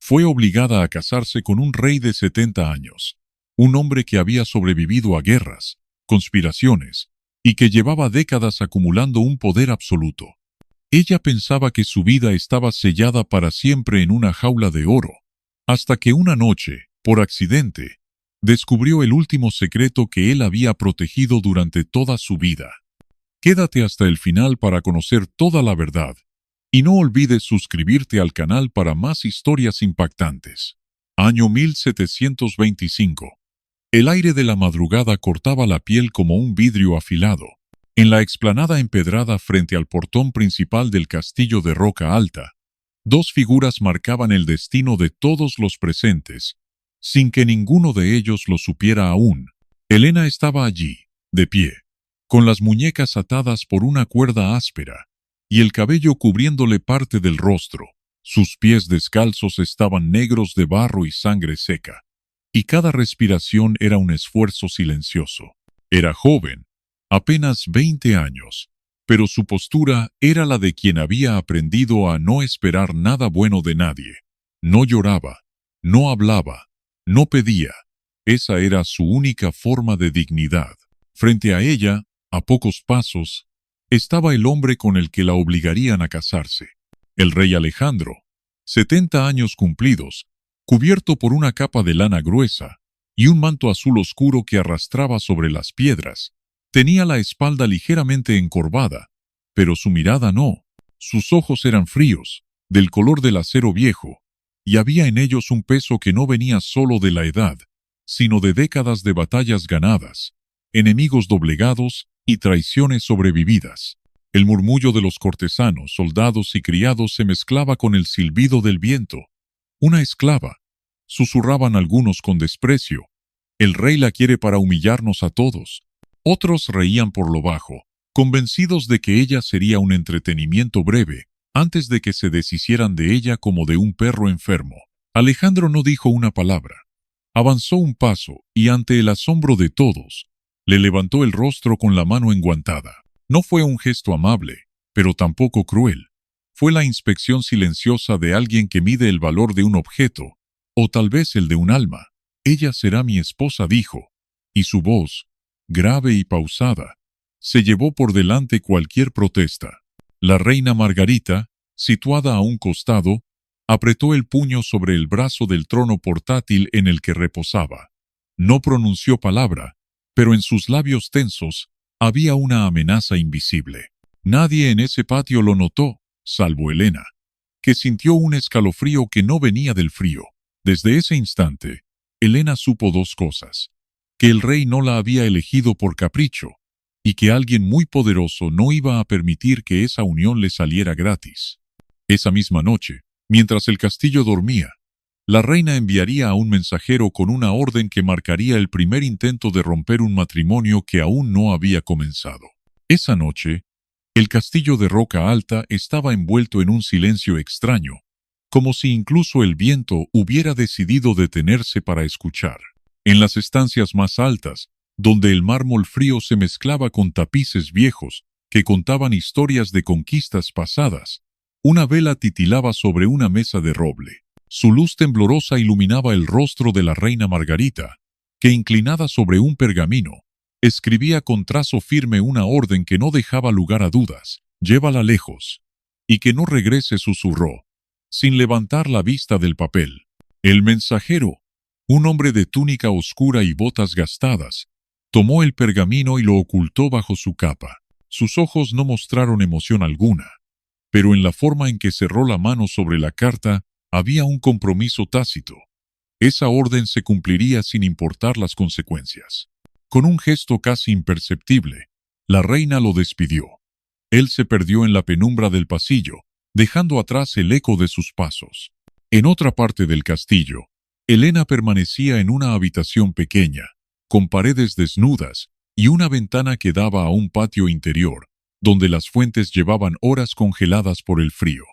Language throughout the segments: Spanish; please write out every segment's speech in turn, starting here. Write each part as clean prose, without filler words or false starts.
fue obligada a casarse con un rey de 70 años, un hombre que había sobrevivido a guerras, conspiraciones, y que llevaba décadas acumulando un poder absoluto. Ella pensaba que su vida estaba sellada para siempre en una jaula de oro, hasta que una noche, por accidente, descubrió el último secreto que él había protegido durante toda su vida. Quédate hasta el final para conocer toda la verdad, y no olvides suscribirte al canal para más historias impactantes. Año 1725. El aire de la madrugada cortaba la piel como un vidrio afilado. En la explanada empedrada frente al portón principal del castillo de Roca Alta, dos figuras marcaban el destino de todos los presentes, sin que ninguno de ellos lo supiera aún. Elena estaba allí, de pie, con las muñecas atadas por una cuerda áspera, y el cabello cubriéndole parte del rostro. Sus pies descalzos estaban negros de barro y sangre seca, y cada respiración era un esfuerzo silencioso. Era joven, apenas 20 años, pero su postura era la de quien había aprendido a no esperar nada bueno de nadie. No lloraba, no hablaba, no pedía. Esa era su única forma de dignidad. Frente a ella, a pocos pasos, estaba el hombre con el que la obligarían a casarse. El rey Alejandro, 70 años cumplidos, cubierto por una capa de lana gruesa y un manto azul oscuro que arrastraba sobre las piedras. Tenía la espalda ligeramente encorvada, pero su mirada no. Sus ojos eran fríos, del color del acero viejo, y había en ellos un peso que no venía solo de la edad, sino de décadas de batallas ganadas, enemigos doblegados y traiciones sobrevividas. El murmullo de los cortesanos, soldados y criados se mezclaba con el silbido del viento. Una esclava, susurraban algunos con desprecio. El rey la quiere para humillarnos a todos. Otros reían por lo bajo, convencidos de que ella sería un entretenimiento breve, antes de que se deshicieran de ella como de un perro enfermo. Alejandro no dijo una palabra. Avanzó un paso y ante el asombro de todos, le levantó el rostro con la mano enguantada. No fue un gesto amable, pero tampoco cruel. Fue la inspección silenciosa de alguien que mide el valor de un objeto, o tal vez el de un alma. Ella será mi esposa, dijo, y su voz, grave y pausada, se llevó por delante cualquier protesta. La reina Margarita, situada a un costado, apretó el puño sobre el brazo del trono portátil en el que reposaba. No pronunció palabra, pero en sus labios tensos había una amenaza invisible. Nadie en ese patio lo notó, salvo Elena, que sintió un escalofrío que no venía del frío. Desde ese instante, Elena supo dos cosas: que el rey no la había elegido por capricho, y que alguien muy poderoso no iba a permitir que esa unión le saliera gratis. Esa misma noche, mientras el castillo dormía, la reina enviaría a un mensajero con una orden que marcaría el primer intento de romper un matrimonio que aún no había comenzado. Esa noche, el castillo de Roca Alta estaba envuelto en un silencio extraño, como si incluso el viento hubiera decidido detenerse para escuchar. En las estancias más altas, donde el mármol frío se mezclaba con tapices viejos que contaban historias de conquistas pasadas, una vela titilaba sobre una mesa de roble. Su luz temblorosa iluminaba el rostro de la reina Margarita, que inclinada sobre un pergamino, escribía con trazo firme una orden que no dejaba lugar a dudas: llévala lejos, y que no regrese, susurró, sin levantar la vista del papel. El mensajero, un hombre de túnica oscura y botas gastadas, tomó el pergamino y lo ocultó bajo su capa. Sus ojos no mostraron emoción alguna, pero en la forma en que cerró la mano sobre la carta había un compromiso tácito. Esa orden se cumpliría sin importar las consecuencias. Con un gesto casi imperceptible, la reina lo despidió. Él se perdió en la penumbra del pasillo, dejando atrás el eco de sus pasos. En otra parte del castillo, Elena permanecía en una habitación pequeña, con paredes desnudas y una ventana que daba a un patio interior, donde las fuentes llevaban horas congeladas por el frío.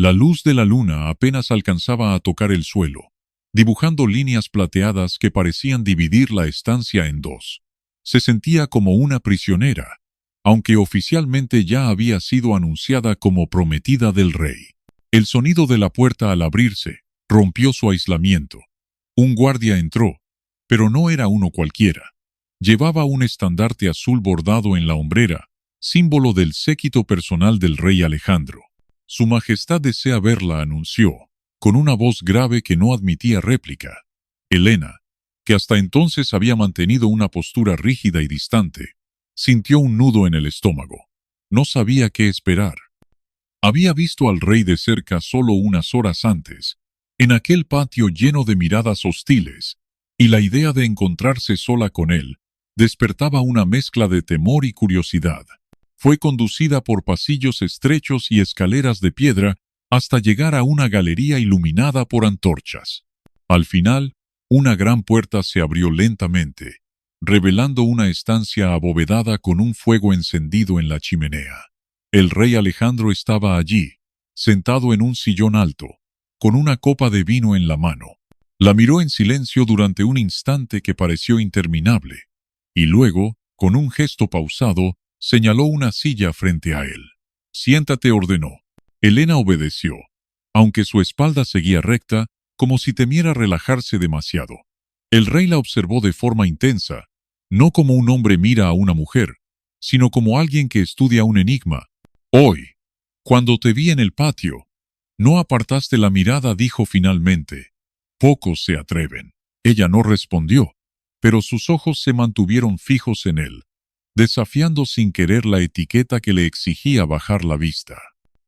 La luz de la luna apenas alcanzaba a tocar el suelo, dibujando líneas plateadas que parecían dividir la estancia en dos. Se sentía como una prisionera, aunque oficialmente ya había sido anunciada como prometida del rey. El sonido de la puerta al abrirse rompió su aislamiento. Un guardia entró, pero no era uno cualquiera. Llevaba un estandarte azul bordado en la hombrera, símbolo del séquito personal del rey Alejandro. Su Majestad desea verla, anunció, con una voz grave que no admitía réplica. Helena, que hasta entonces había mantenido una postura rígida y distante, sintió un nudo en el estómago. No sabía qué esperar. Había visto al rey de cerca solo unas horas antes, en aquel patio lleno de miradas hostiles, y la idea de encontrarse sola con él despertaba una mezcla de temor y curiosidad. Fue conducida por pasillos estrechos y escaleras de piedra hasta llegar a una galería iluminada por antorchas. Al final, una gran puerta se abrió lentamente, revelando una estancia abovedada con un fuego encendido en la chimenea. El rey Alejandro estaba allí, sentado en un sillón alto, con una copa de vino en la mano. La miró en silencio durante un instante que pareció interminable, y luego, con un gesto pausado, señaló una silla frente a él. «Siéntate», ordenó. Helena obedeció, aunque su espalda seguía recta, como si temiera relajarse demasiado. El rey la observó de forma intensa, no como un hombre mira a una mujer, sino como alguien que estudia un enigma. «Hoy, cuando te vi en el patio, no apartaste la mirada», dijo finalmente. «Pocos se atreven». Ella no respondió, pero sus ojos se mantuvieron fijos en él, desafiando sin querer la etiqueta que le exigía bajar la vista.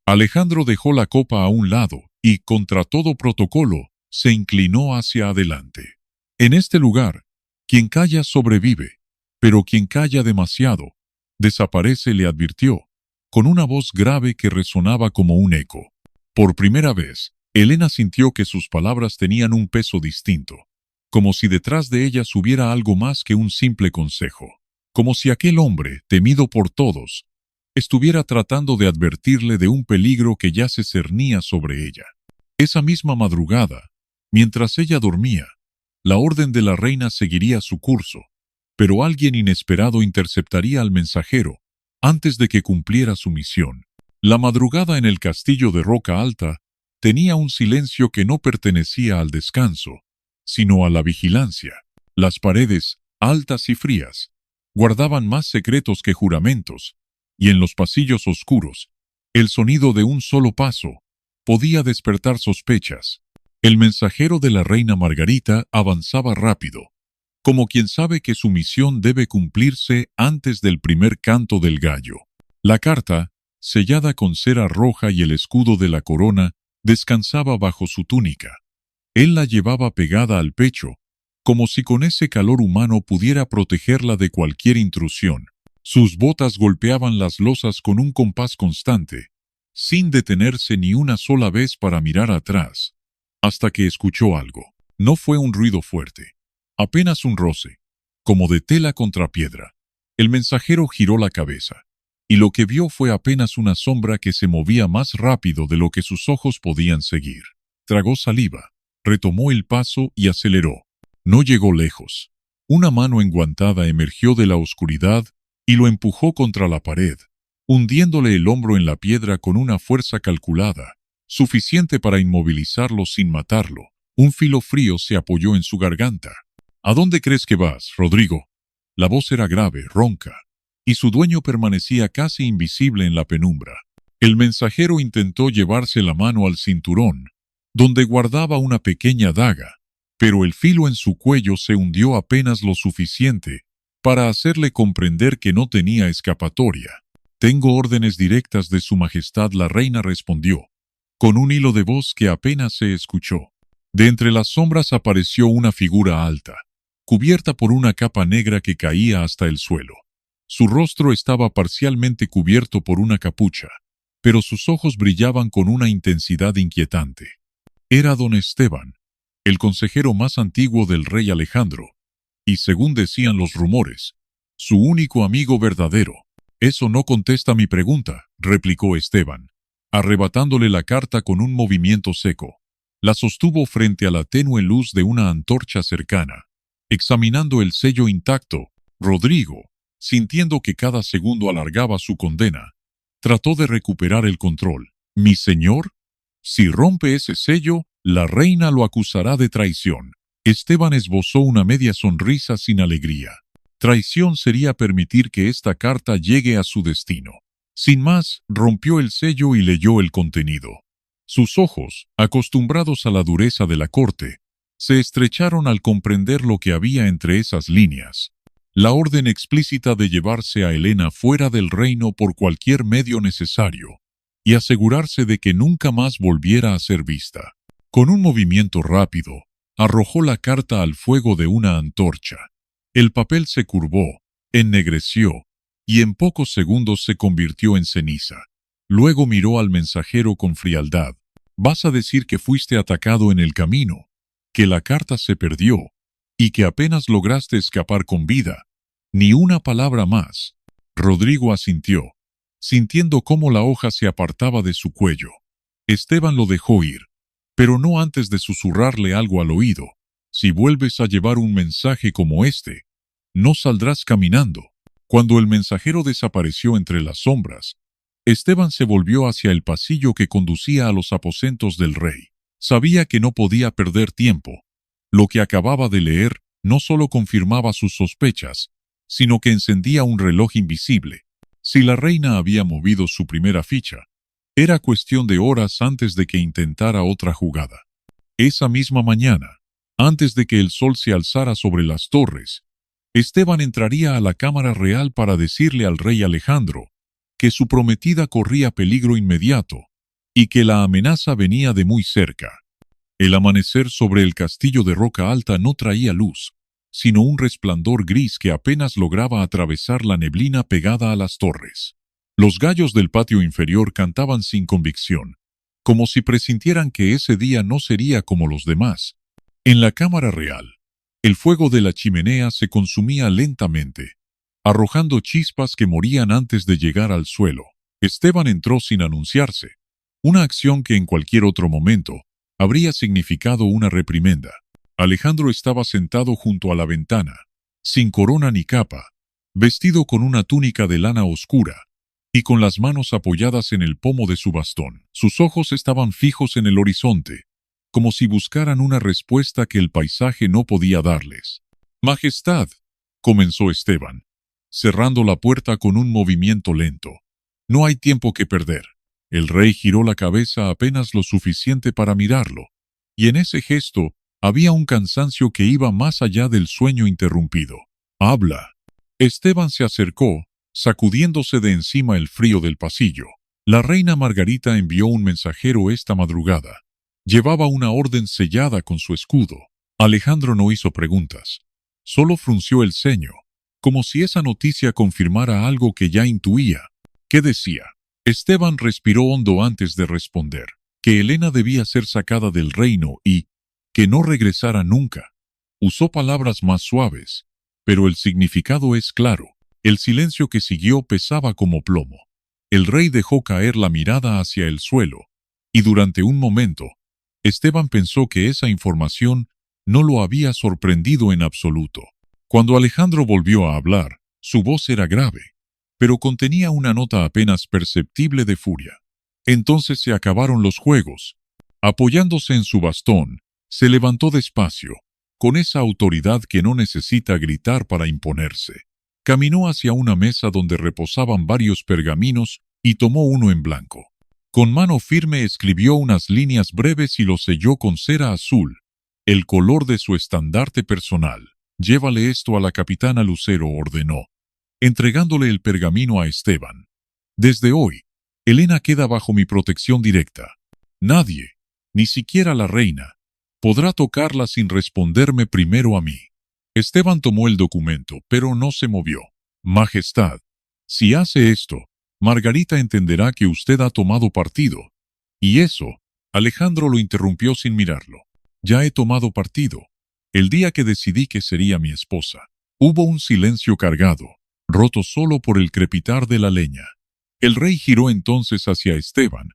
Alejandro dejó la copa a un lado y, contra todo protocolo, se inclinó hacia adelante. «En este lugar, quien calla sobrevive, pero quien calla demasiado, desaparece», le advirtió, con una voz grave que resonaba como un eco. Por primera vez, Helena sintió que sus palabras tenían un peso distinto, como si detrás de ellas hubiera algo más que un simple consejo, como si aquel hombre, temido por todos, estuviera tratando de advertirle de un peligro que ya se cernía sobre ella. Esa misma madrugada, mientras ella dormía, la orden de la reina seguiría su curso, pero alguien inesperado interceptaría al mensajero antes de que cumpliera su misión. La madrugada en el castillo de Roca Alta tenía un silencio que no pertenecía al descanso, sino a la vigilancia. Las paredes, altas y frías, guardaban más secretos que juramentos, y en los pasillos oscuros, el sonido de un solo paso podía despertar sospechas. El mensajero de la reina Margarita avanzaba rápido, como quien sabe que su misión debe cumplirse antes del primer canto del gallo. La carta, sellada con cera roja y el escudo de la corona, descansaba bajo su túnica. Él la llevaba pegada al pecho, como si con ese calor humano pudiera protegerla de cualquier intrusión. Sus botas golpeaban las losas con un compás constante, sin detenerse ni una sola vez para mirar atrás, hasta que escuchó algo. No fue un ruido fuerte, apenas un roce, como de tela contra piedra. El mensajero giró la cabeza, y lo que vio fue apenas una sombra que se movía más rápido de lo que sus ojos podían seguir. Tragó saliva, retomó el paso y aceleró. No llegó lejos. Una mano enguantada emergió de la oscuridad y lo empujó contra la pared, hundiéndole el hombro en la piedra con una fuerza calculada, suficiente para inmovilizarlo sin matarlo. Un filo frío se apoyó en su garganta. «¿A dónde crees que vas, Rodrigo?». La voz era grave, ronca, y su dueño permanecía casi invisible en la penumbra. El mensajero intentó llevarse la mano al cinturón, donde guardaba una pequeña daga, pero el filo en su cuello se hundió apenas lo suficiente para hacerle comprender que no tenía escapatoria. «Tengo órdenes directas de Su Majestad», la reina respondió, con un hilo de voz que apenas se escuchó. De entre las sombras apareció una figura alta, cubierta por una capa negra que caía hasta el suelo. Su rostro estaba parcialmente cubierto por una capucha, pero sus ojos brillaban con una intensidad inquietante. Era don Esteban, el consejero más antiguo del rey Alejandro, y según decían los rumores, su único amigo verdadero. «Eso no contesta mi pregunta», replicó Esteban, arrebatándole la carta con un movimiento seco. La sostuvo frente a la tenue luz de una antorcha cercana. Examinando el sello intacto, Rodrigo, sintiendo que cada segundo alargaba su condena, trató de recuperar el control. «Mi señor, si rompe ese sello, La reina lo acusará de traición. Esteban esbozó una media sonrisa sin alegría. Traición sería permitir que esta carta llegue a su destino. Sin más, rompió el sello y leyó el contenido. Sus ojos, acostumbrados a la dureza de la corte, se estrecharon al comprender lo que había entre esas líneas. La orden explícita de llevarse a Helena fuera del reino por cualquier medio necesario y asegurarse de que nunca más volviera a ser vista. Con un movimiento rápido, arrojó la carta al fuego de una antorcha. El papel se curvó, ennegreció, y en pocos segundos se convirtió en ceniza. Luego miró al mensajero con frialdad. «¿Vas a decir que fuiste atacado en el camino, que la carta se perdió, y que apenas lograste escapar con vida? Ni una palabra más». Rodrigo asintió, sintiendo cómo la hoja se apartaba de su cuello. Esteban lo dejó ir, pero no antes de susurrarle algo al oído. «Si vuelves a llevar un mensaje como este, no saldrás caminando». Cuando el mensajero desapareció entre las sombras, Esteban se volvió hacia el pasillo que conducía a los aposentos del rey. Sabía que no podía perder tiempo. Lo que acababa de leer no solo confirmaba sus sospechas, sino que encendía un reloj invisible. Si la reina había movido su primera ficha, era cuestión de horas antes de que intentara otra jugada. Esa misma mañana, antes de que el sol se alzara sobre las torres, Esteban entraría a la Cámara Real para decirle al rey Alejandro que su prometida corría peligro inmediato y que la amenaza venía de muy cerca. El amanecer sobre el castillo de Roca Alta no traía luz, sino un resplandor gris que apenas lograba atravesar la neblina pegada a las torres. Los gallos del patio inferior cantaban sin convicción, como si presintieran que ese día no sería como los demás. En la Cámara Real, el fuego de la chimenea se consumía lentamente, arrojando chispas que morían antes de llegar al suelo. Esteban entró sin anunciarse, una acción que en cualquier otro momento habría significado una reprimenda. Alejandro estaba sentado junto a la ventana, sin corona ni capa, vestido con una túnica de lana oscura y con las manos apoyadas en el pomo de su bastón. Sus ojos estaban fijos en el horizonte, como si buscaran una respuesta que el paisaje no podía darles. «Majestad», comenzó Esteban, cerrando la puerta con un movimiento lento. «No hay tiempo que perder». El rey giró la cabeza apenas lo suficiente para mirarlo, y en ese gesto había un cansancio que iba más allá del sueño interrumpido. «Habla». Esteban se acercó, sacudiéndose de encima el frío del pasillo. «La reina Margarita envió un mensajero esta madrugada. Llevaba una orden sellada con su escudo». Alejandro no hizo preguntas. Solo frunció el ceño, como si esa noticia confirmara algo que ya intuía. ¿Qué decía? Esteban respiró hondo antes de responder. Que Helena debía ser sacada del reino y que no regresara nunca. Usó palabras más suaves, pero el significado es claro. El silencio que siguió pesaba como plomo. El rey dejó caer la mirada hacia el suelo, y durante un momento, Esteban pensó que esa información no lo había sorprendido en absoluto. Cuando Alejandro volvió a hablar, su voz era grave, pero contenía una nota apenas perceptible de furia. Entonces se acabaron los juegos. Apoyándose en su bastón, se levantó despacio, con esa autoridad que no necesita gritar para imponerse. Caminó hacia una mesa donde reposaban varios pergaminos y tomó uno en blanco. Con mano firme escribió unas líneas breves y lo selló con cera azul, el color de su estandarte personal. «Llévale esto a la capitana Lucero», ordenó, entregándole el pergamino a Esteban. «Desde hoy, Helena queda bajo mi protección directa. Nadie, ni siquiera la reina, podrá tocarla sin responderme primero a mí». Esteban tomó el documento, pero no se movió. «Majestad, si hace esto, Margarita entenderá que usted ha tomado partido». «¿Y eso?». Alejandro lo interrumpió sin mirarlo. «Ya he tomado partido. El día que decidí que sería mi esposa». Hubo un silencio cargado, roto solo por el crepitar de la leña. El rey giró entonces hacia Esteban,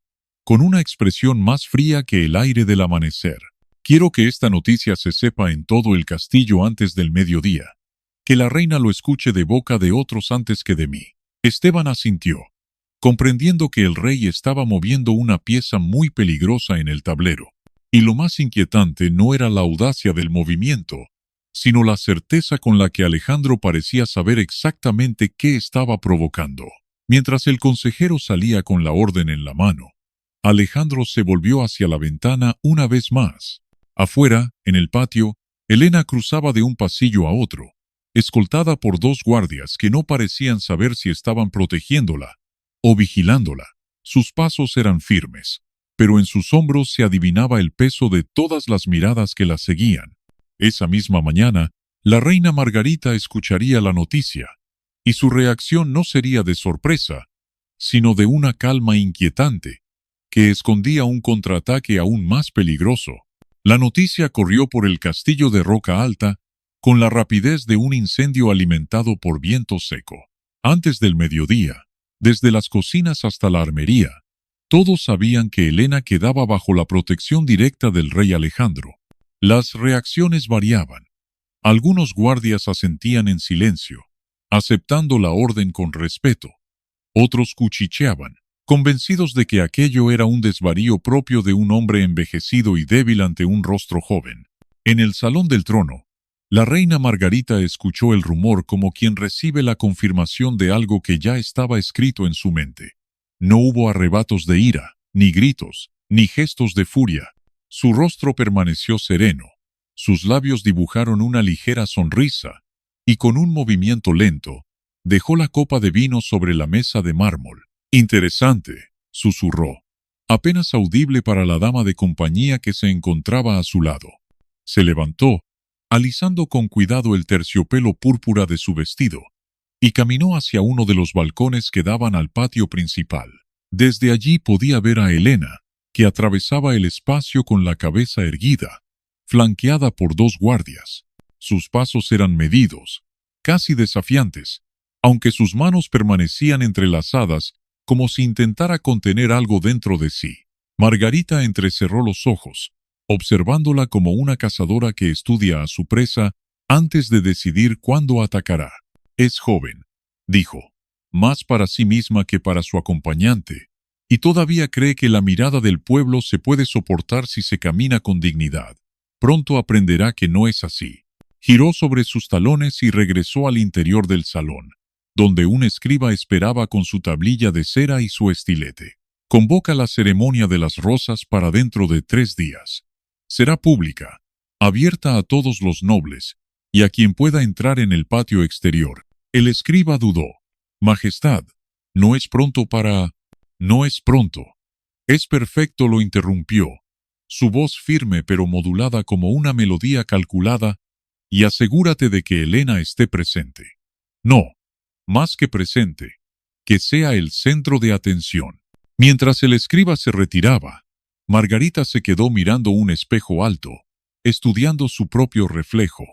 con una expresión más fría que el aire del amanecer. «Quiero que esta noticia se sepa en todo el castillo antes del mediodía. Que la reina lo escuche de boca de otros antes que de mí». Esteban asintió, comprendiendo que el rey estaba moviendo una pieza muy peligrosa en el tablero. Y lo más inquietante no era la audacia del movimiento, sino la certeza con la que Alejandro parecía saber exactamente qué estaba provocando. Mientras el consejero salía con la orden en la mano, Alejandro se volvió hacia la ventana una vez más. Afuera, en el patio, Elena cruzaba de un pasillo a otro, escoltada por dos guardias que no parecían saber si estaban protegiéndola o vigilándola. Sus pasos eran firmes, pero en sus hombros se adivinaba el peso de todas las miradas que la seguían. Esa misma mañana, la reina Margarita escucharía la noticia, y su reacción no sería de sorpresa, sino de una calma inquietante, que escondía un contraataque aún más peligroso. La noticia corrió por el castillo de Roca Alta con la rapidez de un incendio alimentado por viento seco. Antes del mediodía, desde las cocinas hasta la armería, todos sabían que Elena quedaba bajo la protección directa del rey Alejandro. Las reacciones variaban. Algunos guardias asentían en silencio, aceptando la orden con respeto. Otros cuchicheaban, convencidos de que aquello era un desvarío propio de un hombre envejecido y débil ante un rostro joven. En el salón del trono, la reina Margarita escuchó el rumor como quien recibe la confirmación de algo que ya estaba escrito en su mente. No hubo arrebatos de ira, ni gritos, ni gestos de furia. Su rostro permaneció sereno, sus labios dibujaron una ligera sonrisa, y con un movimiento lento, dejó la copa de vino sobre la mesa de mármol. Interesante, susurró, apenas audible para la dama de compañía que se encontraba a su lado. Se levantó, alisando con cuidado el terciopelo púrpura de su vestido, y caminó hacia uno de los balcones que daban al patio principal. Desde allí podía ver a Elena, que atravesaba el espacio con la cabeza erguida, flanqueada por dos guardias. Sus pasos eran medidos, casi desafiantes, aunque sus manos permanecían entrelazadas como si intentara contener algo dentro de sí. Margarita entrecerró los ojos, observándola como una cazadora que estudia a su presa antes de decidir cuándo atacará. Es joven, dijo, más para sí misma que para su acompañante, y todavía cree que la mirada del pueblo se puede soportar si se camina con dignidad. Pronto aprenderá que no es así. Giró sobre sus talones y regresó al interior del salón, donde un escriba esperaba con su tablilla de cera y su estilete. Convoca la ceremonia de las rosas para dentro de 3 días. Será pública, abierta a todos los nobles, y a quien pueda entrar en el patio exterior. El escriba dudó. Majestad, no es pronto para... No es pronto. Es perfecto, lo interrumpió, su voz firme pero modulada como una melodía calculada, y asegúrate de que Elena esté presente. No, más que presente, que sea el centro de atención. Mientras el escriba se retiraba, Margarita se quedó mirando un espejo alto, estudiando su propio reflejo.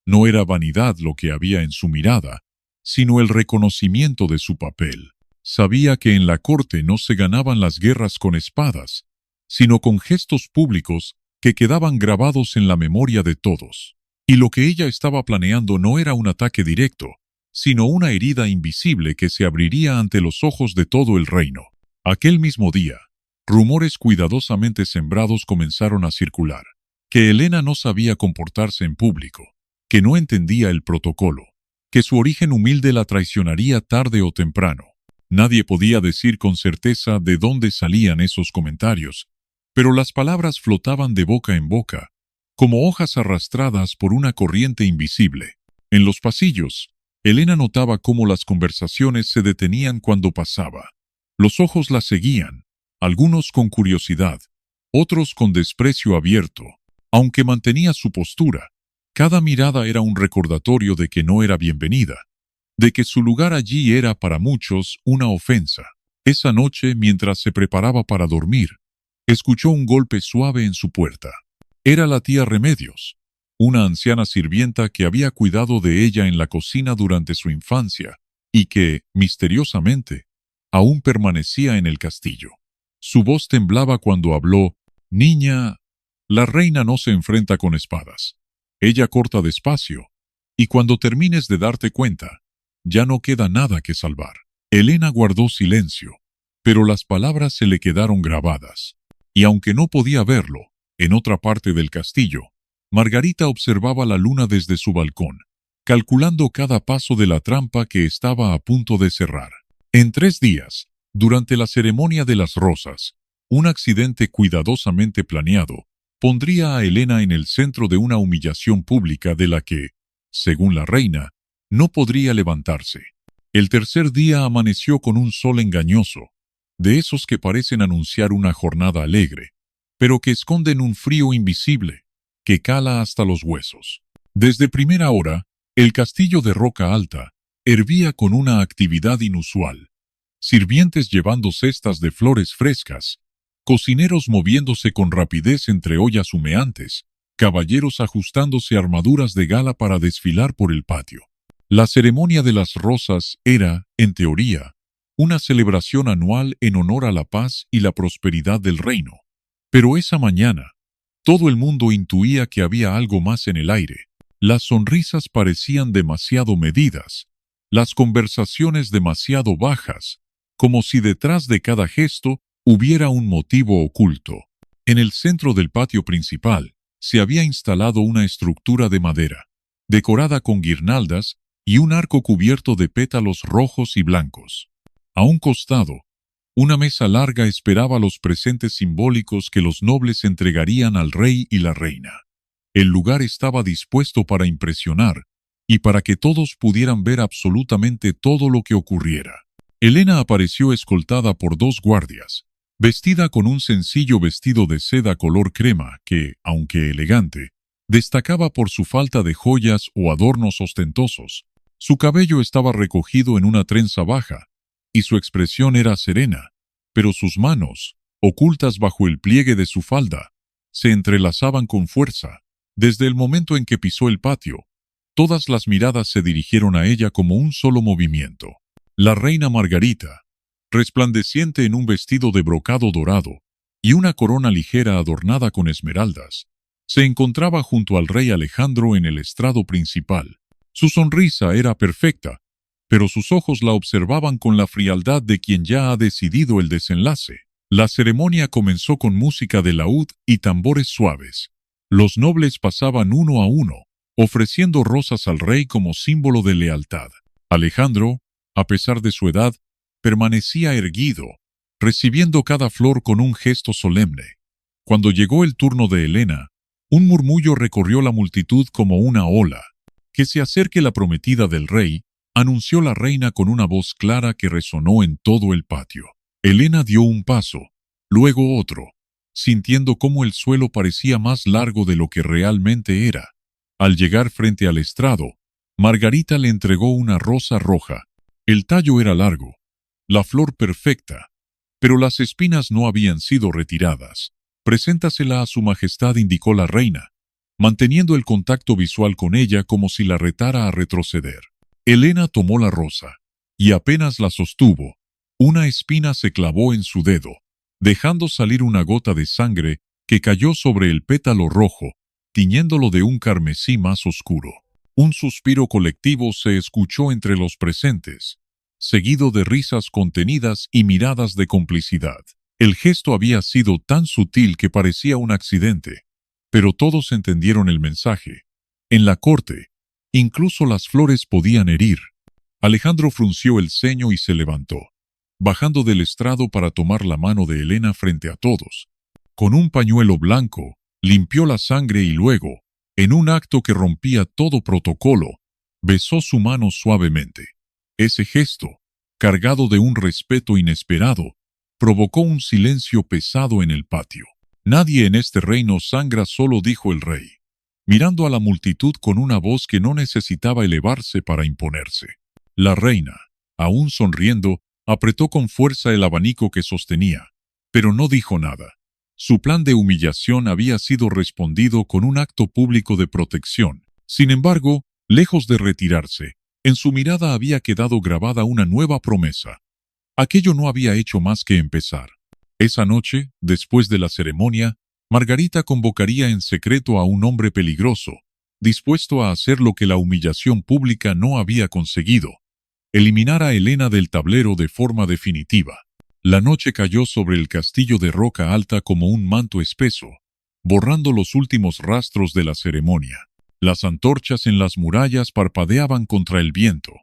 No era vanidad lo que había en su mirada, sino el reconocimiento de su papel. Sabía que en la corte no se ganaban las guerras con espadas, sino con gestos públicos que quedaban grabados en la memoria de todos. Y lo que ella estaba planeando no era un ataque directo, sino una herida invisible que se abriría ante los ojos de todo el reino. Aquel mismo día, rumores cuidadosamente sembrados comenzaron a circular. Que Elena no sabía comportarse en público, que no entendía el protocolo, que su origen humilde la traicionaría tarde o temprano. Nadie podía decir con certeza de dónde salían esos comentarios, pero las palabras flotaban de boca en boca, como hojas arrastradas por una corriente invisible. En los pasillos, Elena notaba cómo las conversaciones se detenían cuando pasaba. Los ojos la seguían, algunos con curiosidad, otros con desprecio abierto. Aunque mantenía su postura, cada mirada era un recordatorio de que no era bienvenida, de que su lugar allí era para muchos una ofensa. Esa noche, mientras se preparaba para dormir, escuchó un golpe suave en su puerta. Era la tía Remedios, una anciana sirvienta que había cuidado de ella en la cocina durante su infancia y que, misteriosamente, aún permanecía en el castillo. Su voz temblaba cuando habló. «Niña, la reina no se enfrenta con espadas. Ella corta despacio, y cuando termines de darte cuenta, ya no queda nada que salvar». Elena guardó silencio, pero las palabras se le quedaron grabadas, y aunque no podía verlo, En otra parte del castillo, Margarita observaba la luna desde su balcón, calculando cada paso de la trampa que estaba a punto de cerrar. En 3 días, durante la ceremonia de las rosas, un accidente cuidadosamente planeado pondría a Helena en el centro de una humillación pública de la que, según la reina, no podría levantarse. El tercer día amaneció con un sol engañoso, de esos que parecen anunciar una jornada alegre, pero que esconden un frío invisible que cala hasta los huesos. Desde primera hora, el castillo de Roca Alta hervía con una actividad inusual. Sirvientes llevando cestas de flores frescas, cocineros moviéndose con rapidez entre ollas humeantes, caballeros ajustándose armaduras de gala para desfilar por el patio. La ceremonia de las rosas era, en teoría, una celebración anual en honor a la paz y la prosperidad del reino. Pero esa mañana, todo el mundo intuía que había algo más en el aire. Las sonrisas parecían demasiado medidas, las conversaciones demasiado bajas, como si detrás de cada gesto hubiera un motivo oculto. En el centro del patio principal se había instalado una estructura de madera, decorada con guirnaldas y un arco cubierto de pétalos rojos y blancos. A un costado, una mesa larga esperaba los presentes simbólicos que los nobles entregarían al rey y la reina. El lugar estaba dispuesto para impresionar y para que todos pudieran ver absolutamente todo lo que ocurriera. Helena apareció escoltada por 2 guardias, vestida con un sencillo vestido de seda color crema que, aunque elegante, destacaba por su falta de joyas o adornos ostentosos. Su cabello estaba recogido en una trenza baja, y su expresión era serena, pero sus manos, ocultas bajo el pliegue de su falda, se entrelazaban con fuerza. Desde el momento en que pisó el patio, todas las miradas se dirigieron a ella como un solo movimiento. La reina Margarita, resplandeciente en un vestido de brocado dorado y una corona ligera adornada con esmeraldas, se encontraba junto al rey Alejandro en el estrado principal. Su sonrisa era perfecta, pero sus ojos la observaban con la frialdad de quien ya ha decidido el desenlace. La ceremonia comenzó con música de laúd y tambores suaves. Los nobles pasaban uno a uno, ofreciendo rosas al rey como símbolo de lealtad. Alejandro, a pesar de su edad, permanecía erguido, recibiendo cada flor con un gesto solemne. Cuando llegó el turno de Helena, un murmullo recorrió la multitud como una ola. «Que se acerque la prometida del rey», anunció la reina con una voz clara que resonó en todo el patio. Helena dio un paso, luego otro, sintiendo cómo el suelo parecía más largo de lo que realmente era. Al llegar frente al estrado, Margarita le entregó una rosa roja. El tallo era largo, la flor perfecta, pero las espinas no habían sido retiradas. «Preséntasela a su majestad», indicó la reina, manteniendo el contacto visual con ella como si la retara a retroceder. Helena tomó la rosa, y apenas la sostuvo, una espina se clavó en su dedo, dejando salir una gota de sangre que cayó sobre el pétalo rojo, tiñéndolo de un carmesí más oscuro. Un suspiro colectivo se escuchó entre los presentes, seguido de risas contenidas y miradas de complicidad. El gesto había sido tan sutil que parecía un accidente, pero todos entendieron el mensaje. En la corte, incluso las flores podían herir. Alejandro frunció el ceño y se levantó, bajando del estrado para tomar la mano de Helena frente a todos. Con un pañuelo blanco, limpió la sangre y luego, en un acto que rompía todo protocolo, besó su mano suavemente. Ese gesto, cargado de un respeto inesperado, provocó un silencio pesado en el patio. «Nadie en este reino sangra solo», dijo el rey, mirando a la multitud con una voz que no necesitaba elevarse para imponerse. La reina, aún sonriendo, apretó con fuerza el abanico que sostenía, pero no dijo nada. Su plan de humillación había sido respondido con un acto público de protección. Sin embargo, lejos de retirarse, en su mirada había quedado grabada una nueva promesa. Aquello no había hecho más que empezar. Esa noche, después de la ceremonia, Margarita convocaría en secreto a un hombre peligroso, dispuesto a hacer lo que la humillación pública no había conseguido: eliminar a Helena del tablero de forma definitiva. La noche cayó sobre el castillo de Roca Alta como un manto espeso, borrando los últimos rastros de la ceremonia. Las antorchas en las murallas parpadeaban contra el viento,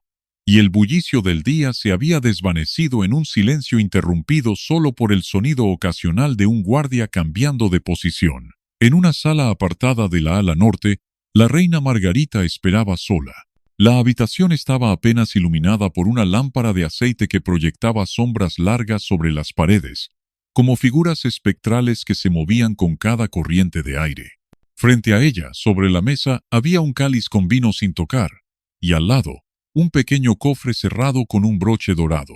y el bullicio del día se había desvanecido en un silencio interrumpido solo por el sonido ocasional de un guardia cambiando de posición. En una sala apartada de la ala norte, la reina Margarita esperaba sola. La habitación estaba apenas iluminada por una lámpara de aceite que proyectaba sombras largas sobre las paredes, como figuras espectrales que se movían con cada corriente de aire. Frente a ella, sobre la mesa, había un cáliz con vino sin tocar, y al lado, un pequeño cofre cerrado con un broche dorado.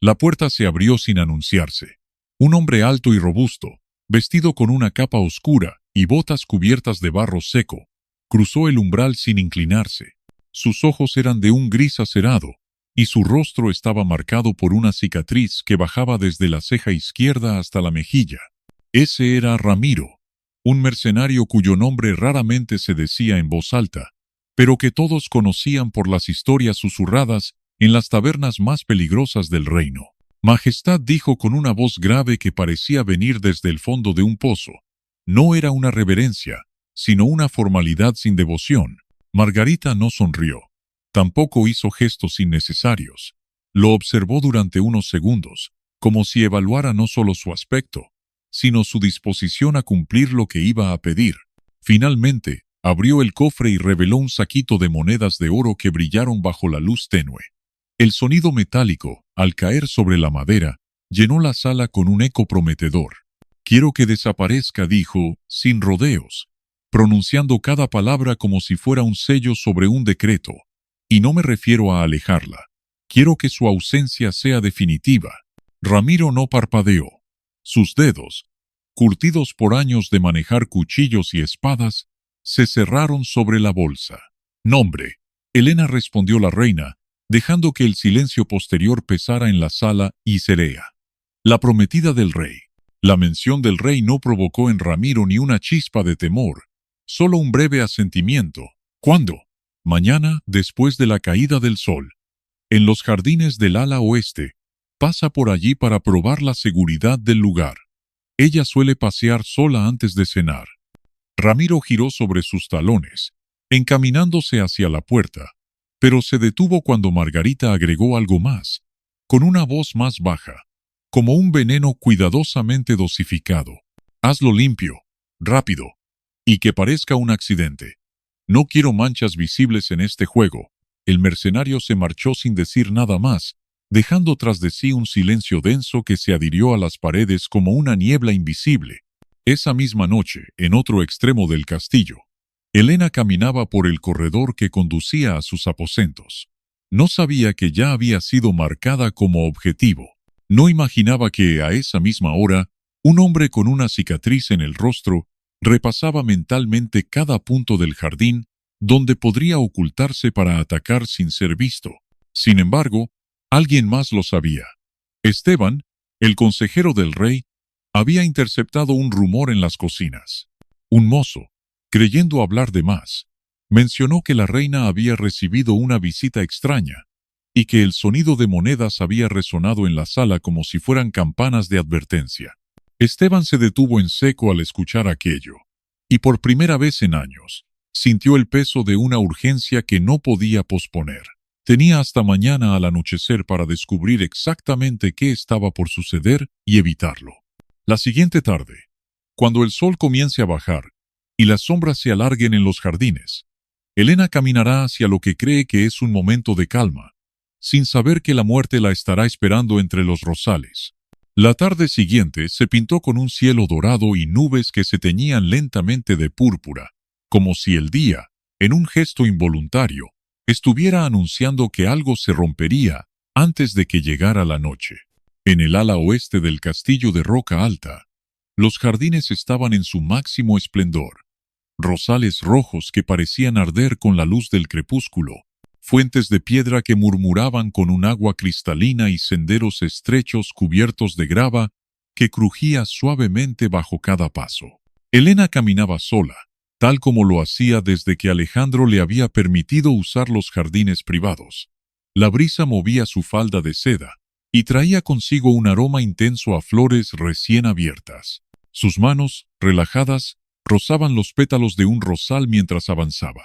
La puerta se abrió sin anunciarse. Un hombre alto y robusto, vestido con una capa oscura y botas cubiertas de barro seco, cruzó el umbral sin inclinarse. Sus ojos eran de un gris acerado, y su rostro estaba marcado por una cicatriz que bajaba desde la ceja izquierda hasta la mejilla. Ese era Ramiro, un mercenario cuyo nombre raramente se decía en voz alta, pero que todos conocían por las historias susurradas en las tabernas más peligrosas del reino. Majestad, dijo con una voz grave que parecía venir desde el fondo de un pozo. No era una reverencia, sino una formalidad sin devoción. Margarita no sonrió. Tampoco hizo gestos innecesarios. Lo observó durante unos segundos, como si evaluara no solo su aspecto, sino su disposición a cumplir lo que iba a pedir. Finalmente, abrió el cofre y reveló un saquito de monedas de oro que brillaron bajo la luz tenue. El sonido metálico, al caer sobre la madera, llenó la sala con un eco prometedor. «Quiero que desaparezca», dijo, sin rodeos, pronunciando cada palabra como si fuera un sello sobre un decreto. «Y no me refiero a alejarla. Quiero que su ausencia sea definitiva». Ramiro no parpadeó. Sus dedos, curtidos por años de manejar cuchillos y espadas, se cerraron sobre la bolsa. «Nombre», Helena, respondió la reina, dejando que el silencio posterior pesara en la sala, y Cerea. «La prometida del rey». La mención del rey no provocó en Ramiro ni una chispa de temor, solo un breve asentimiento. «¿Cuándo?» «Mañana, después de la caída del sol. En los jardines del ala oeste. Pasa por allí para probar la seguridad del lugar. Ella suele pasear sola antes de cenar». Ramiro giró sobre sus talones, encaminándose hacia la puerta, pero se detuvo cuando Margarita agregó algo más, con una voz más baja, como un veneno cuidadosamente dosificado. «Hazlo limpio, rápido, y que parezca un accidente. No quiero manchas visibles en este juego». El mercenario se marchó sin decir nada más, dejando tras de sí un silencio denso que se adhirió a las paredes como una niebla invisible. Esa misma noche, en otro extremo del castillo, Helena caminaba por el corredor que conducía a sus aposentos. No sabía que ya había sido marcada como objetivo. No imaginaba que, a esa misma hora, un hombre con una cicatriz en el rostro repasaba mentalmente cada punto del jardín donde podría ocultarse para atacar sin ser visto. Sin embargo, alguien más lo sabía. Esteban, el consejero del rey, había interceptado un rumor en las cocinas. Un mozo, creyendo hablar de más, mencionó que la reina había recibido una visita extraña y que el sonido de monedas había resonado en la sala como si fueran campanas de advertencia. Esteban se detuvo en seco al escuchar aquello, y por primera vez en años, sintió el peso de una urgencia que no podía posponer. Tenía hasta mañana al anochecer para descubrir exactamente qué estaba por suceder y evitarlo. La siguiente tarde, cuando el sol comience a bajar y las sombras se alarguen en los jardines, Helena caminará hacia lo que cree que es un momento de calma, sin saber que la muerte la estará esperando entre los rosales. La tarde siguiente se pintó con un cielo dorado y nubes que se teñían lentamente de púrpura, como si el día, en un gesto involuntario, estuviera anunciando que algo se rompería antes de que llegara la noche. En el ala oeste del castillo de Roca Alta, los jardines estaban en su máximo esplendor. Rosales rojos que parecían arder con la luz del crepúsculo, fuentes de piedra que murmuraban con un agua cristalina y senderos estrechos cubiertos de grava que crujía suavemente bajo cada paso. Helena caminaba sola, tal como lo hacía desde que Alejandro le había permitido usar los jardines privados. La brisa movía su falda de seda y traía consigo un aroma intenso a flores recién abiertas. Sus manos, relajadas, rozaban los pétalos de un rosal mientras avanzaba.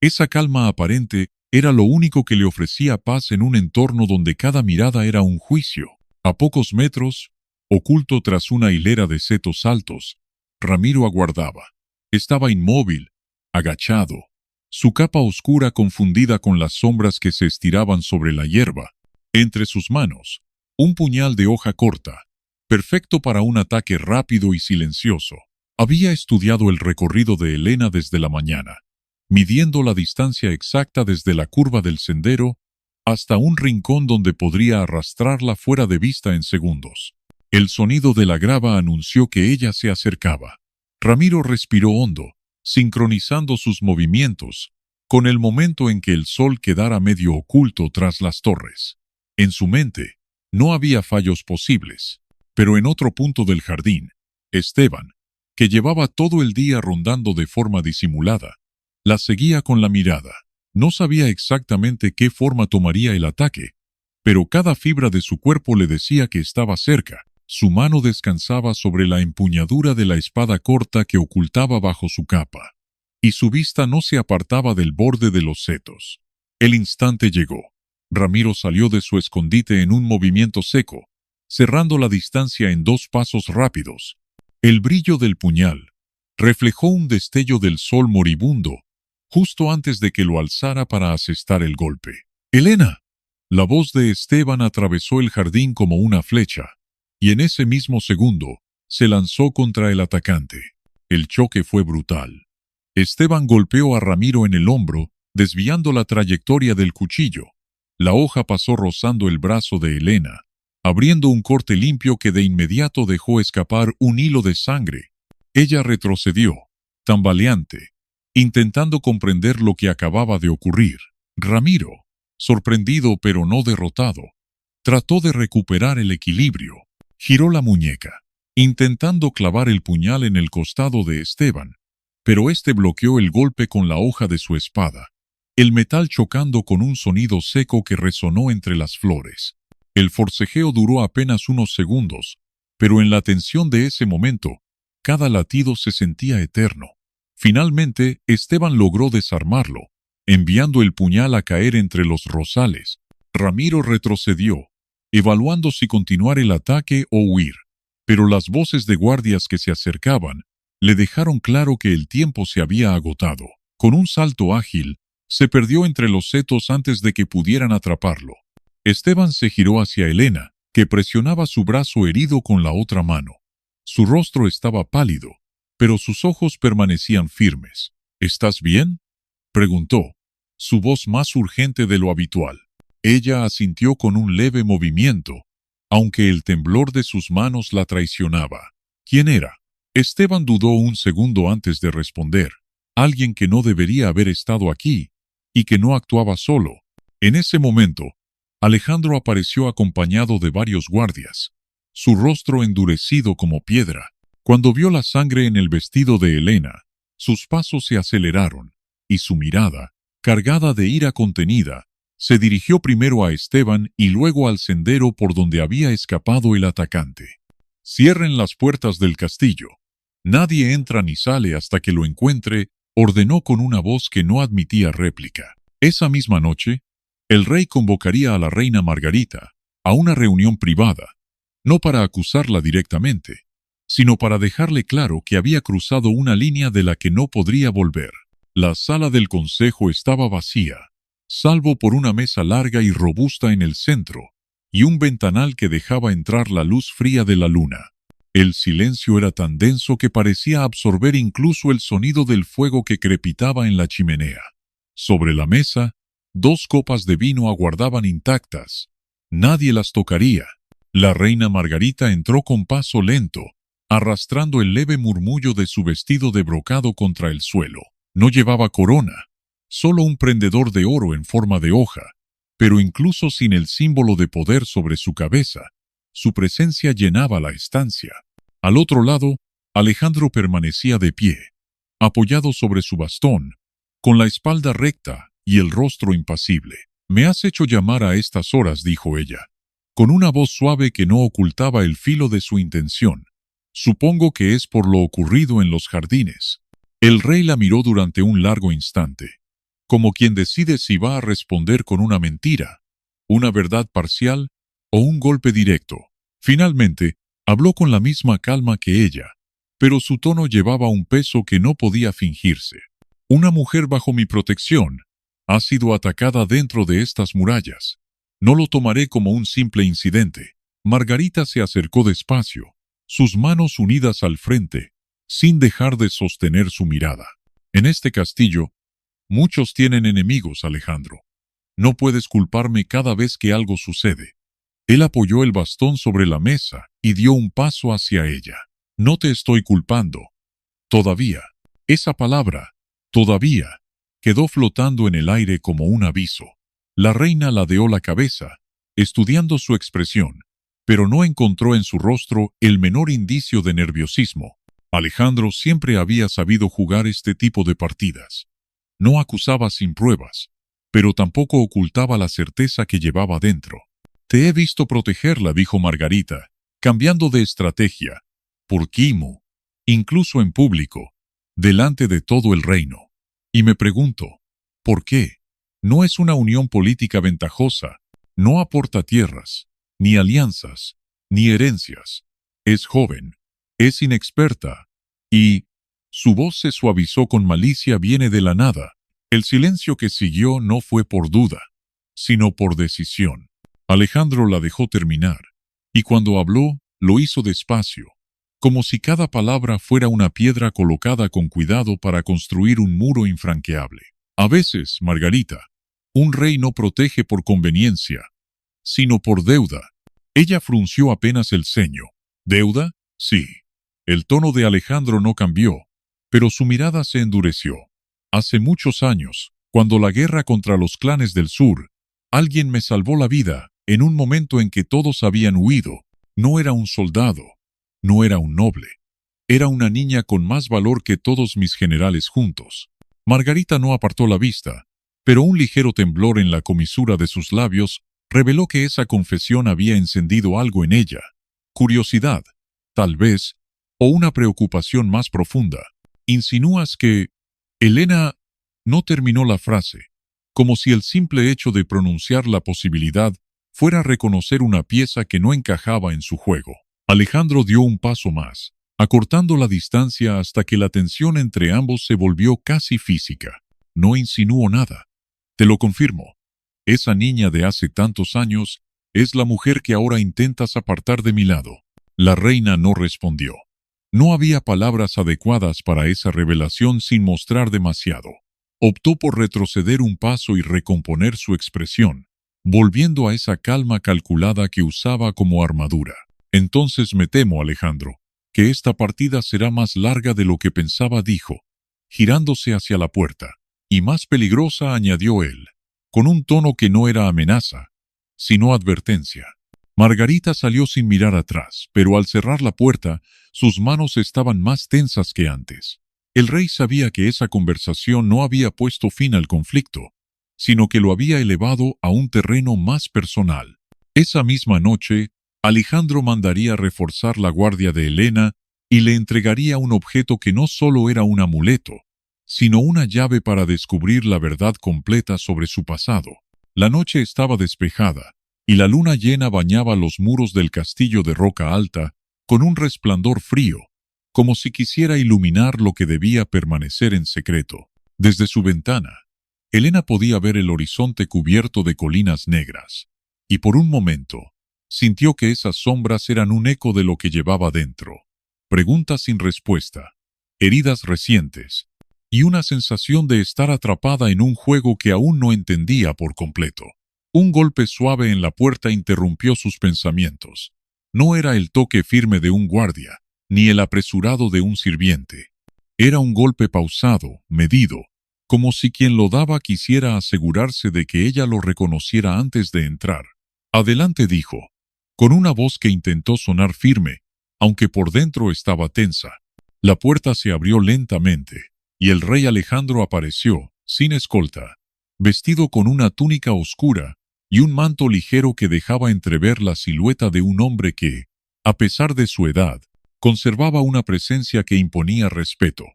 Esa calma aparente era lo único que le ofrecía paz en un entorno donde cada mirada era un juicio. A pocos metros, oculto tras una hilera de setos altos, Ramiro aguardaba. Estaba inmóvil, agachado, su capa oscura confundida con las sombras que se estiraban sobre la hierba. Entre sus manos, un puñal de hoja corta, perfecto para un ataque rápido y silencioso. Había estudiado el recorrido de Elena desde la mañana, midiendo la distancia exacta desde la curva del sendero hasta un rincón donde podría arrastrarla fuera de vista en segundos. El sonido de la grava anunció que ella se acercaba. Ramiro respiró hondo, sincronizando sus movimientos con el momento en que el sol quedara medio oculto tras las torres. En su mente, no había fallos posibles, pero en otro punto del jardín, Esteban, que llevaba todo el día rondando de forma disimulada, la seguía con la mirada. No sabía exactamente qué forma tomaría el ataque, pero cada fibra de su cuerpo le decía que estaba cerca. Su mano descansaba sobre la empuñadura de la espada corta que ocultaba bajo su capa, y su vista no se apartaba del borde de los setos. El instante llegó. Ramiro salió de su escondite en un movimiento seco, cerrando la distancia en 2 pasos rápidos. El brillo del puñal reflejó un destello del sol moribundo justo antes de que lo alzara para asestar el golpe. ¡Elena! La voz de Esteban atravesó el jardín como una flecha, y en ese mismo segundo se lanzó contra el atacante. El choque fue brutal. Esteban golpeó a Ramiro en el hombro, desviando la trayectoria del cuchillo. La hoja pasó rozando el brazo de Elena, abriendo un corte limpio que de inmediato dejó escapar un hilo de sangre. Ella retrocedió, tambaleante, intentando comprender lo que acababa de ocurrir. Ramiro, sorprendido pero no derrotado, trató de recuperar el equilibrio. Giró la muñeca, intentando clavar el puñal en el costado de Esteban, pero este bloqueó el golpe con la hoja de su espada, el metal chocando con un sonido seco que resonó entre las flores. El forcejeo duró apenas unos segundos, pero en la tensión de ese momento, cada latido se sentía eterno. Finalmente, Esteban logró desarmarlo, enviando el puñal a caer entre los rosales. Ramiro retrocedió, evaluando si continuar el ataque o huir, pero las voces de guardias que se acercaban le dejaron claro que el tiempo se había agotado. Con un salto ágil, se perdió entre los setos antes de que pudieran atraparlo. Esteban se giró hacia Elena, que presionaba su brazo herido con la otra mano. Su rostro estaba pálido, pero sus ojos permanecían firmes. ¿Estás bien?, preguntó, su voz más urgente de lo habitual. Ella asintió con un leve movimiento, aunque el temblor de sus manos la traicionaba. ¿Quién era? Esteban dudó un segundo antes de responder. Alguien que no debería haber estado aquí, y que no actuaba solo. En ese momento, Alejandro apareció acompañado de varios guardias, su rostro endurecido como piedra. Cuando vio la sangre en el vestido de Elena, sus pasos se aceleraron, y su mirada, cargada de ira contenida, se dirigió primero a Esteban y luego al sendero por donde había escapado el atacante. «Cierren las puertas del castillo. Nadie entra ni sale hasta que lo encuentre», ordenó con una voz que no admitía réplica. Esa misma noche, el rey convocaría a la reina Margarita a una reunión privada, no para acusarla directamente, sino para dejarle claro que había cruzado una línea de la que no podría volver. La sala del consejo estaba vacía, salvo por una mesa larga y robusta en el centro, y un ventanal que dejaba entrar la luz fría de la luna. El silencio era tan denso que parecía absorber incluso el sonido del fuego que crepitaba en la chimenea. Sobre la mesa, 2 copas de vino aguardaban intactas. Nadie las tocaría. La reina Margarita entró con paso lento, arrastrando el leve murmullo de su vestido de brocado contra el suelo. No llevaba corona, solo un prendedor de oro en forma de hoja, pero incluso sin el símbolo de poder sobre su cabeza, su presencia llenaba la estancia. Al otro lado, Alejandro permanecía de pie, apoyado sobre su bastón, con la espalda recta y el rostro impasible. «Me has hecho llamar a estas horas», dijo ella, con una voz suave que no ocultaba el filo de su intención. Supongo que es por lo ocurrido en los jardines. El rey la miró durante un largo instante, como quien decide si va a responder con una mentira, una verdad parcial o un golpe directo. Finalmente, habló con la misma calma que ella, pero su tono llevaba un peso que no podía fingirse. Una mujer bajo mi protección ha sido atacada dentro de estas murallas. No lo tomaré como un simple incidente. Margarita se acercó despacio, sus manos unidas al frente, sin dejar de sostener su mirada. En este castillo, muchos tienen enemigos, Alejandro. No puedes culparme cada vez que algo sucede. Él apoyó el bastón sobre la mesa y dio un paso hacia ella. No te estoy culpando. Todavía. Esa palabra, todavía, quedó flotando en el aire como un aviso. La reina ladeó la cabeza, estudiando su expresión, pero no encontró en su rostro el menor indicio de nerviosismo. Alejandro siempre había sabido jugar este tipo de partidas. No acusaba sin pruebas, pero tampoco ocultaba la certeza que llevaba dentro. Te he visto protegerla, dijo Margarita, cambiando de estrategia. Por Kimo, incluso en público, delante de todo el reino. Y me pregunto, ¿por qué? No es una unión política ventajosa, no aporta tierras, ni alianzas, ni herencias. Es joven, es inexperta, y su voz se suavizó con malicia. Viene de la nada. El silencio que siguió no fue por duda, sino por decisión. Alejandro la dejó terminar, y cuando habló, lo hizo despacio, como si cada palabra fuera una piedra colocada con cuidado para construir un muro infranqueable. A veces, Margarita, un rey no protege por conveniencia, sino por deuda. Ella frunció apenas el ceño. ¿Deuda? Sí. El tono de Alejandro no cambió, pero su mirada se endureció. Hace muchos años, cuando la guerra contra los clanes del sur, alguien me salvó la vida en un momento en que todos habían huido. No era un soldado, no era un noble. Era una niña con más valor que todos mis generales juntos. Margarita no apartó la vista, pero un ligero temblor en la comisura de sus labios reveló que esa confesión había encendido algo en ella. Curiosidad, tal vez, o una preocupación más profunda. ¿Insinúas que Elena no terminó la frase, como si el simple hecho de pronunciar la posibilidad fuera reconocer una pieza que no encajaba en su juego? Alejandro dio un paso más, acortando la distancia hasta que la tensión entre ambos se volvió casi física. No insinuó nada. Te lo confirmo. Esa niña de hace tantos años es la mujer que ahora intentas apartar de mi lado. La reina no respondió. No había palabras adecuadas para esa revelación sin mostrar demasiado. Optó por retroceder un paso y recomponer su expresión, volviendo a esa calma calculada que usaba como armadura. Entonces me temo, Alejandro, que esta partida será más larga de lo que pensaba, dijo, girándose hacia la puerta. Y más peligrosa, añadió él, con un tono que no era amenaza, sino advertencia. Margarita salió sin mirar atrás, pero al cerrar la puerta, sus manos estaban más tensas que antes. El rey sabía que esa conversación no había puesto fin al conflicto, sino que lo había elevado a un terreno más personal. Esa misma noche, Alejandro mandaría reforzar la guardia de Elena y le entregaría un objeto que no solo era un amuleto, sino una llave para descubrir la verdad completa sobre su pasado. La noche estaba despejada, y la luna llena bañaba los muros del castillo de Roca Alta con un resplandor frío, como si quisiera iluminar lo que debía permanecer en secreto. Desde su ventana, Elena podía ver el horizonte cubierto de colinas negras, y por un momento sintió que esas sombras eran un eco de lo que llevaba dentro. Preguntas sin respuesta, heridas recientes, y una sensación de estar atrapada en un juego que aún no entendía por completo. Un golpe suave en la puerta interrumpió sus pensamientos. No era el toque firme de un guardia, ni el apresurado de un sirviente. Era un golpe pausado, medido, como si quien lo daba quisiera asegurarse de que ella lo reconociera antes de entrar. Adelante, dijo, con una voz que intentó sonar firme, aunque por dentro estaba tensa. La puerta se abrió lentamente, y el rey Alejandro apareció, sin escolta, vestido con una túnica oscura y un manto ligero que dejaba entrever la silueta de un hombre que, a pesar de su edad, conservaba una presencia que imponía respeto.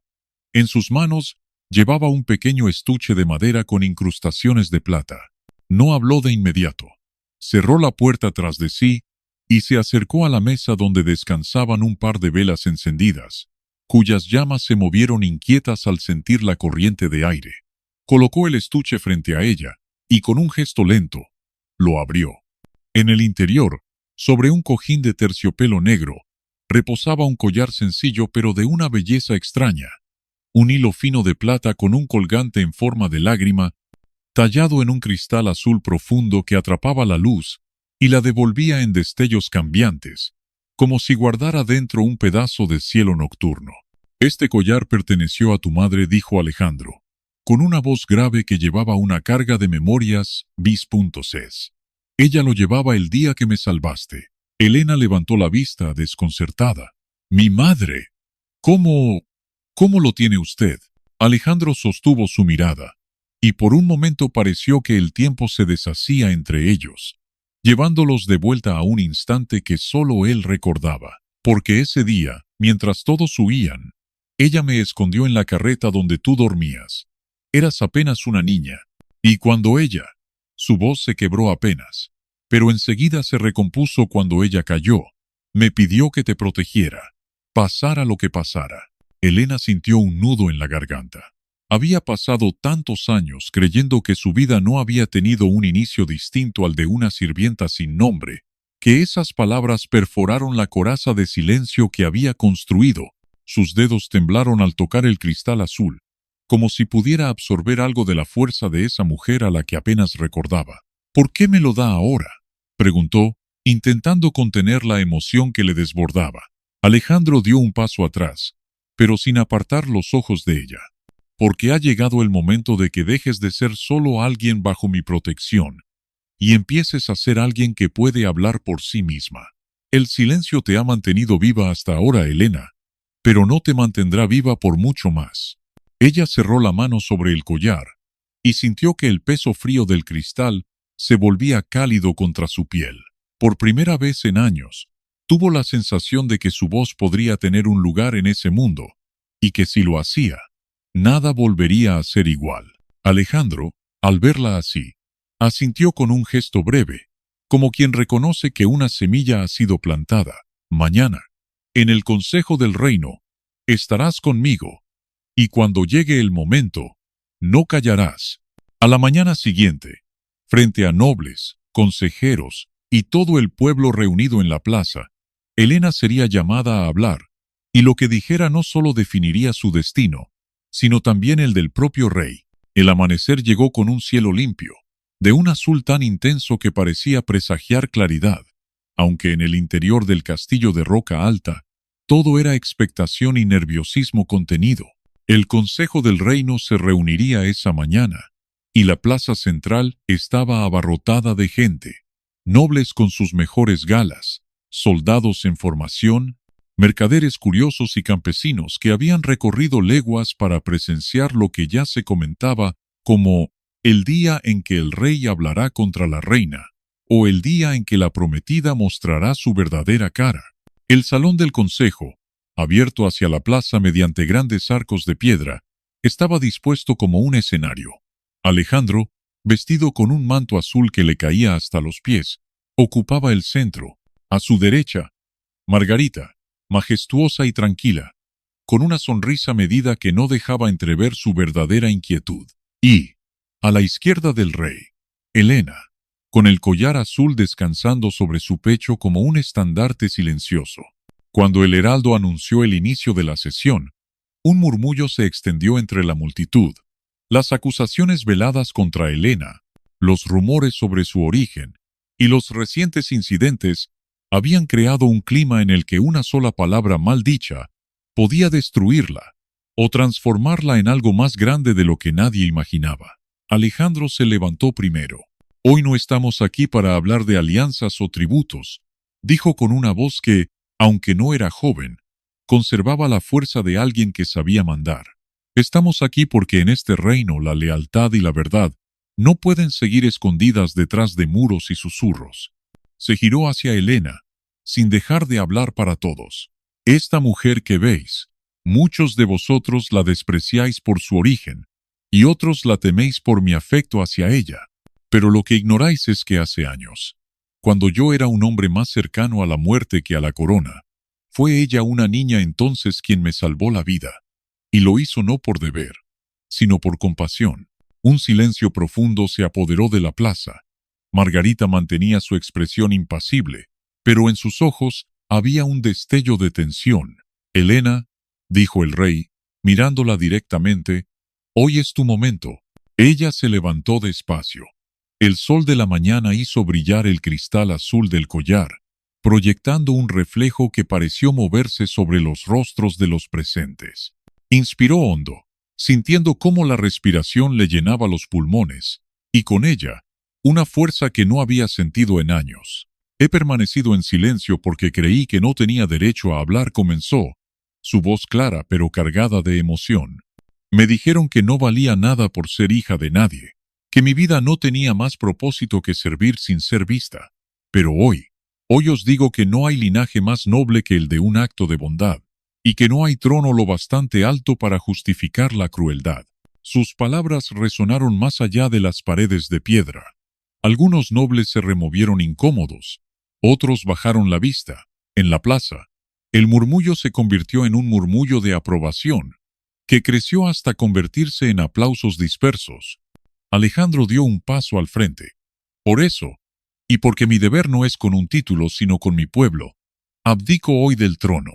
En sus manos llevaba un pequeño estuche de madera con incrustaciones de plata. No habló de inmediato. Cerró la puerta tras de sí y se acercó a la mesa donde descansaban un par de velas encendidas, cuyas llamas se movieron inquietas al sentir la corriente de aire. Colocó el estuche frente a ella y con un gesto lento, lo abrió. En el interior, sobre un cojín de terciopelo negro, reposaba un collar sencillo pero de una belleza extraña. Un hilo fino de plata con un colgante en forma de lágrima, tallado en un cristal azul profundo que atrapaba la luz y la devolvía en destellos cambiantes, como si guardara dentro un pedazo de cielo nocturno. Este collar perteneció a tu madre, dijo Alejandro, con una voz grave que llevaba una carga de memorias bis.es. Ella lo llevaba el día que me salvaste. Elena levantó la vista, desconcertada. Mi madre. ¿Cómo lo tiene usted? Alejandro sostuvo su mirada, y por un momento pareció que el tiempo se deshacía entre ellos, llevándolos de vuelta a un instante que solo él recordaba. Porque ese día, mientras todos huían, ella me escondió en la carreta donde tú dormías. Eras apenas una niña, y cuando ella... Su voz se quebró apenas, pero enseguida se recompuso cuando ella cayó. Me pidió que te protegiera, pasara lo que pasara. Elena sintió un nudo en la garganta. Había pasado tantos años creyendo que su vida no había tenido un inicio distinto al de una sirvienta sin nombre, que esas palabras perforaron la coraza de silencio que había construido. Sus dedos temblaron al tocar el cristal azul, como si pudiera absorber algo de la fuerza de esa mujer a la que apenas recordaba. ¿Por qué me lo da ahora?, preguntó, intentando contener la emoción que le desbordaba. Alejandro dio un paso atrás, pero sin apartar los ojos de ella. Porque ha llegado el momento de que dejes de ser solo alguien bajo mi protección y empieces a ser alguien que puede hablar por sí misma. El silencio te ha mantenido viva hasta ahora, Elena, pero no te mantendrá viva por mucho más. Ella cerró la mano sobre el collar y sintió que el peso frío del cristal se volvía cálido contra su piel. Por primera vez en años, tuvo la sensación de que su voz podría tener un lugar en ese mundo, y que si lo hacía, nada volvería a ser igual. Alejandro, al verla así, asintió con un gesto breve, como quien reconoce que una semilla ha sido plantada. Mañana, en el Consejo del Reino, estarás conmigo, y cuando llegue el momento, no callarás. A la mañana siguiente, frente a nobles, consejeros y todo el pueblo reunido en la plaza, Elena sería llamada a hablar, y lo que dijera no solo definiría su destino, sino también el del propio rey. El amanecer llegó con un cielo limpio, de un azul tan intenso que parecía presagiar claridad, aunque en el interior del castillo de Roca Alta, todo era expectación y nerviosismo contenido. El Consejo del Reino se reuniría esa mañana, y la plaza central estaba abarrotada de gente, nobles con sus mejores galas, soldados en formación, mercaderes curiosos y campesinos que habían recorrido leguas para presenciar lo que ya se comentaba como el día en que el rey hablará contra la reina, o el día en que la prometida mostrará su verdadera cara. El salón del consejo, abierto hacia la plaza mediante grandes arcos de piedra, estaba dispuesto como un escenario. Alejandro, vestido con un manto azul que le caía hasta los pies, ocupaba el centro. A su derecha, Margarita, majestuosa y tranquila, con una sonrisa medida que no dejaba entrever su verdadera inquietud. Y, a la izquierda del rey, Elena, con el collar azul descansando sobre su pecho como un estandarte silencioso. Cuando el heraldo anunció el inicio de la sesión, un murmullo se extendió entre la multitud. Las acusaciones veladas contra Elena, los rumores sobre su origen y los recientes incidentes habían creado un clima en el que una sola palabra mal dicha podía destruirla o transformarla en algo más grande de lo que nadie imaginaba. Alejandro se levantó primero. Hoy no estamos aquí para hablar de alianzas o tributos, dijo con una voz que, aunque no era joven, conservaba la fuerza de alguien que sabía mandar. Estamos aquí porque en este reino la lealtad y la verdad no pueden seguir escondidas detrás de muros y susurros. Se giró hacia Elena, sin dejar de hablar para todos. Esta mujer que veis, muchos de vosotros la despreciáis por su origen, y otros la teméis por mi afecto hacia ella. Pero lo que ignoráis es que hace años, cuando yo era un hombre más cercano a la muerte que a la corona, fue ella una niña entonces quien me salvó la vida, y lo hizo no por deber, sino por compasión. Un silencio profundo se apoderó de la plaza. Margarita mantenía su expresión impasible, pero en sus ojos había un destello de tensión. Helena, dijo el rey, mirándola directamente, hoy es tu momento. Ella se levantó despacio. El sol de la mañana hizo brillar el cristal azul del collar, proyectando un reflejo que pareció moverse sobre los rostros de los presentes. Inspiró hondo, sintiendo cómo la respiración le llenaba los pulmones, y con ella, una fuerza que no había sentido en años. He permanecido en silencio porque creí que no tenía derecho a hablar, comenzó, su voz clara pero cargada de emoción. Me dijeron que no valía nada por ser hija de nadie, que mi vida no tenía más propósito que servir sin ser vista. Pero hoy os digo que no hay linaje más noble que el de un acto de bondad, y que no hay trono lo bastante alto para justificar la crueldad. Sus palabras resonaron más allá de las paredes de piedra. Algunos nobles se removieron incómodos, otros bajaron la vista. En la plaza, el murmullo se convirtió en un murmullo de aprobación, que creció hasta convertirse en aplausos dispersos. Alejandro dio un paso al frente. Por eso, y porque mi deber no es con un título sino con mi pueblo, abdico hoy del trono.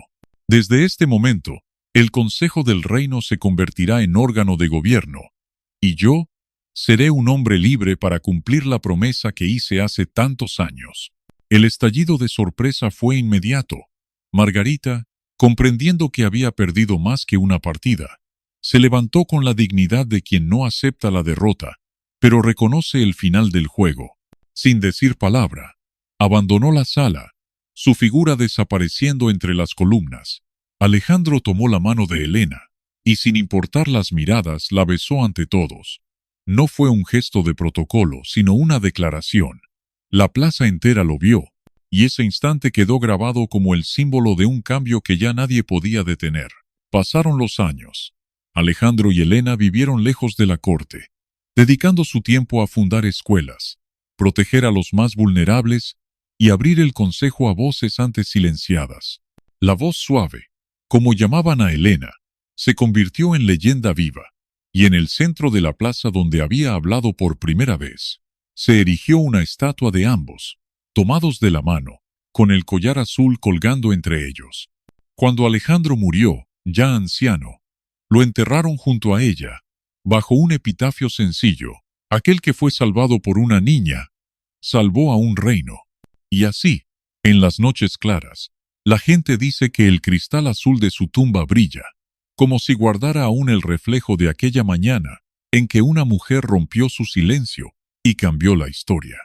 Desde este momento, el Consejo del Reino se convertirá en órgano de gobierno, y yo seré un hombre libre para cumplir la promesa que hice hace tantos años. El estallido de sorpresa fue inmediato. Margarita, comprendiendo que había perdido más que una partida, se levantó con la dignidad de quien no acepta la derrota, pero reconoce el final del juego. Sin decir palabra, abandonó la sala, su figura desapareciendo entre las columnas. Alejandro tomó la mano de Helena, y sin importar las miradas, la besó ante todos. No fue un gesto de protocolo, sino una declaración. La plaza entera lo vio, y ese instante quedó grabado como el símbolo de un cambio que ya nadie podía detener. Pasaron los años. Alejandro y Helena vivieron lejos de la corte, dedicando su tiempo a fundar escuelas, proteger a los más vulnerables y abrir el consejo a voces antes silenciadas. La voz suave, como llamaban a Helena, se convirtió en leyenda viva, y en el centro de la plaza donde había hablado por primera vez, se erigió una estatua de ambos, tomados de la mano, con el collar azul colgando entre ellos. Cuando Alejandro murió, ya anciano, lo enterraron junto a ella, bajo un epitafio sencillo: aquel que fue salvado por una niña, salvó a un reino. Y así, en las noches claras, la gente dice que el cristal azul de su tumba brilla, como si guardara aún el reflejo de aquella mañana en que una mujer rompió su silencio y cambió la historia.